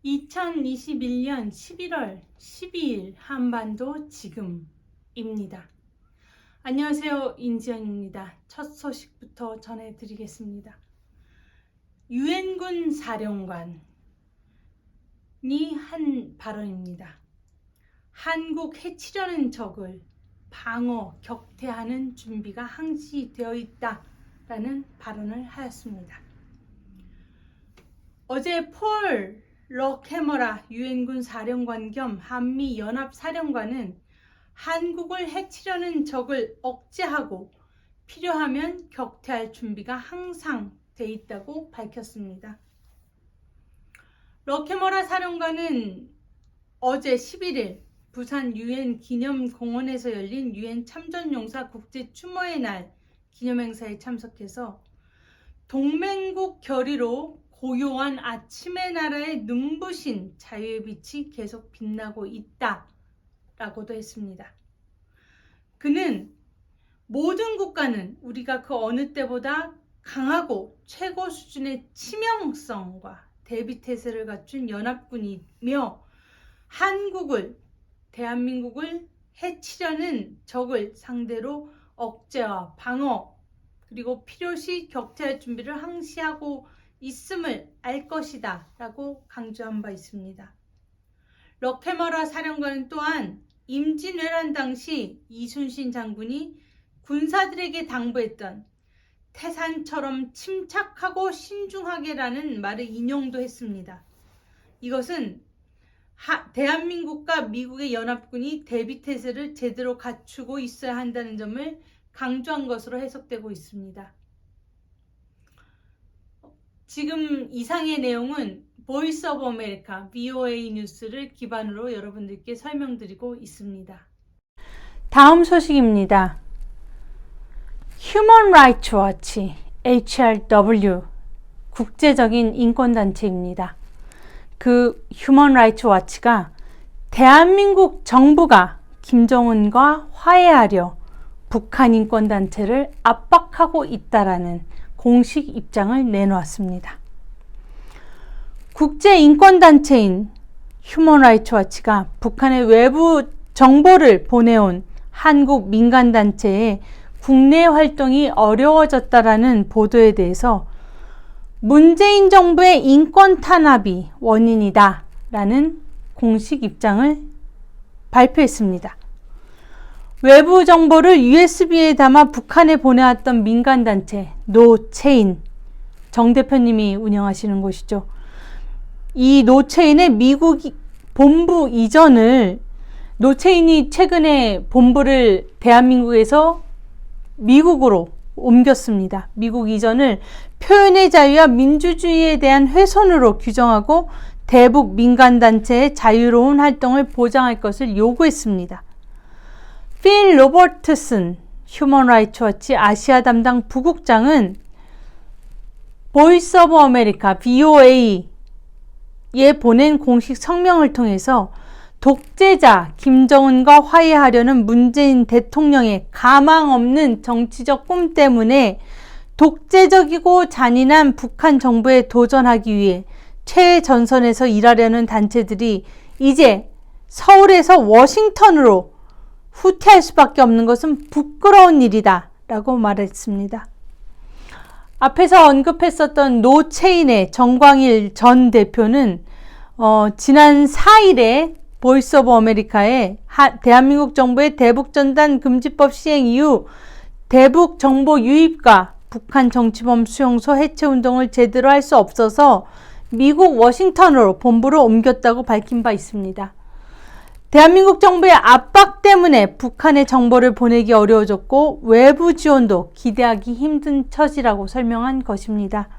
2021년 11월 12일 한반도 지금입니다. 안녕하세요. 인지연입니다. 첫 소식부터 전해드리겠습니다. 유엔군 사령관이 한 발언입니다. 한국 해치려는 적을 방어, 격퇴하는 준비가 항시되어 있다라는 발언을 하였습니다. 어제 폴 럭해머라 유엔군 사령관 겸 한미연합사령관은 한국을 해치려는 적을 억제하고 필요하면 격퇴할 준비가 항상 돼 있다고 밝혔습니다. 럭해머라 사령관은 어제 11일 부산 유엔 기념공원에서 열린 유엔 참전용사 국제 추모의 날 기념행사에 참석해서 동맹국 결의로 고요한 아침의 나라의 눈부신 자유의 빛이 계속 빛나고 있다라고도 했습니다. 그는 모든 국가는 우리가 그 어느 때보다 강하고 최고 수준의 치명성과 대비태세를 갖춘 연합군이며 대한민국을 해치려는 적을 상대로 억제와 방어 그리고 필요시 격퇴할 준비를 항시하고 있음을 알 것이다 라고 강조한 바 있습니다. 럭해머라 사령관은 또한 임진왜란 당시 이순신 장군이 군사들에게 당부했던 태산처럼 침착하고 신중하게라는 말을 인용도 했습니다. 이것은 대한민국과 미국의 연합군이 대비태세를 제대로 갖추고 있어야 한다는 점을 강조한 것으로 해석되고 있습니다. 지금 이상의 내용은 보이스 오브 아메리카 VOA 뉴스를 기반으로 여러분들께 설명드리고 있습니다. 다음 소식입니다. 휴먼 라이츠 워치 HRW 국제적인 인권단체입니다. 그 휴먼 라이츠 워치가 대한민국 정부가 김정은과 화해하려 북한 인권단체를 압박하고 있다라는 공식 입장을 내놓았습니다. 국제인권단체인 휴먼 라이츠 워치가 북한의 외부 정보를 보내온 한국 민간단체의 국내 활동이 어려워졌다라는 보도에 대해서 문재인 정부의 인권 탄압이 원인이다 라는 공식 입장을 발표했습니다. 외부 정보를 USB에 담아 북한에 보내왔던 민간단체 노체인, 정 대표님이 운영하시는 곳이죠. 이 노체인의 미국 본부 이전을 노체인이 최근에 본부를 대한민국에서 미국으로 옮겼습니다. 미국 이전을 표현의 자유와 민주주의에 대한 훼손으로 규정하고 대북 민간단체의 자유로운 활동을 보장할 것을 요구했습니다. 필 로버트슨 휴먼 라이츠 워치 아시아 담당 부국장은 보이스 오브 아메리카 VOA에 보낸 공식 성명을 통해서 독재자 김정은과 화해하려는 문재인 대통령의 가망 없는 정치적 꿈 때문에 독재적이고 잔인한 북한 정부에 도전하기 위해 최전선에서 일하려는 단체들이 이제 서울에서 워싱턴으로 후퇴할 수밖에 없는 것은 부끄러운 일이다 라고 말했습니다. 앞에서 언급했었던 노체인의 정광일 전 대표는 지난 4일에 보이스 오브 아메리카에 대한민국 정부의 대북전단 금지법 시행 이후 대북 정보 유입과 북한 정치범 수용소 해체 운동을 제대로 할 수 없어서 미국 워싱턴으로 본부를 옮겼다고 밝힌 바 있습니다. 대한민국 정부의 압박 때문에 북한의 정보를 보내기 어려워졌고 외부 지원도 기대하기 힘든 처지라고 설명한 것입니다.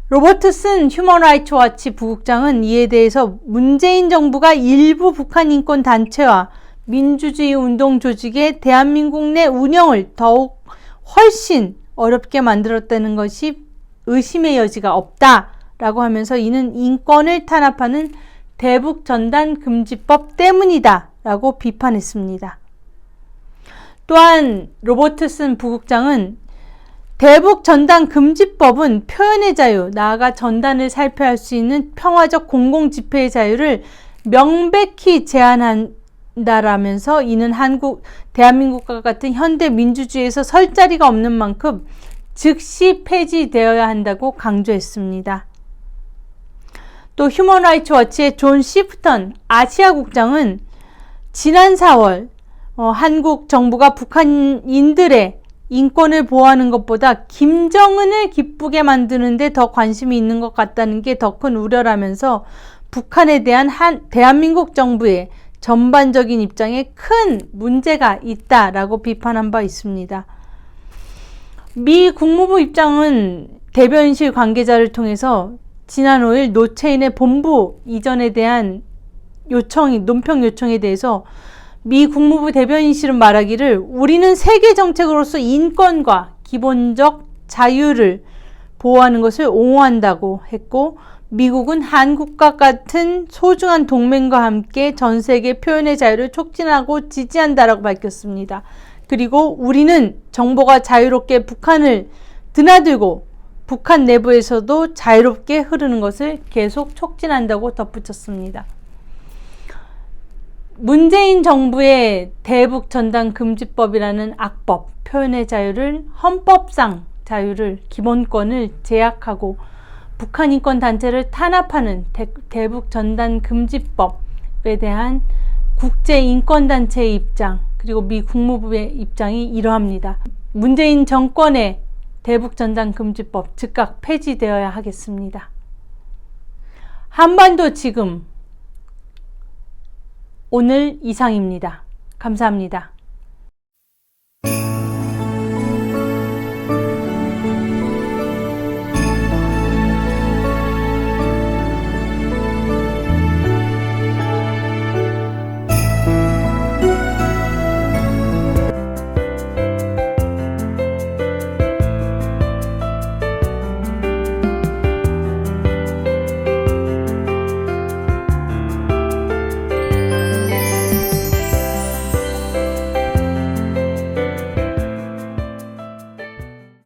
로버트슨 휴먼 라이츠 워치 부국장은 이에 대해서 문재인 정부가 일부 북한 인권 단체와 민주주의 운동 조직의 대한민국 내 운영을 더욱 훨씬 어렵게 만들었다는 것이 의심의 여지가 없다라고 하면서 이는 인권을 탄압하는 대북 전단 금지법 때문이다 라고 비판했습니다. 또한 로버트슨 부국장은 대북 전단 금지법은 표현의 자유, 나아가 전단을 살펴할 수 있는 평화적 공공 집회의 자유를 명백히 제한한다라면서 이는 대한민국과 같은 현대 민주주의에서 설 자리가 없는 만큼 즉시 폐지되어야 한다고 강조했습니다. 또 휴먼 라이츠 워치의 존 시프턴 아시아 국장은 지난 4월 한국 정부가 북한인들의 인권을 보호하는 것보다 김정은을 기쁘게 만드는 데 더 관심이 있는 것 같다는 게 더 큰 우려라면서 북한에 대한 대한민국 정부의 전반적인 입장에 큰 문제가 있다라고 비판한 바 있습니다. 미 국무부 입장은 대변인실 관계자를 통해서 지난 5일 노체인의 본부 이전에 대한 논평 요청에 대해서 미 국무부 대변인실은 말하기를 우리는 세계 정책으로서 인권과 기본적 자유를 보호하는 것을 옹호한다고 했고 미국은 한국과 같은 소중한 동맹과 함께 전 세계 표현의 자유를 촉진하고 지지한다라고 밝혔습니다. 그리고 우리는 정보가 자유롭게 북한을 드나들고 북한 내부에서도 자유롭게 흐르는 것을 계속 촉진한다고 덧붙였습니다. 문재인 정부의 대북 전단 금지법이라는 악법, 표현의 자유를 헌법상 자유를 기본권을 제약하고 북한 인권 단체를 탄압하는 대북 전단 금지법에 대한 국제 인권 단체의 입장 그리고 미 국무부의 입장이 이러합니다. 문재인 정권의 대북 전단 금지법 즉각 폐지되어야 하겠습니다. 한반도 지금 오늘 이상입니다. 감사합니다.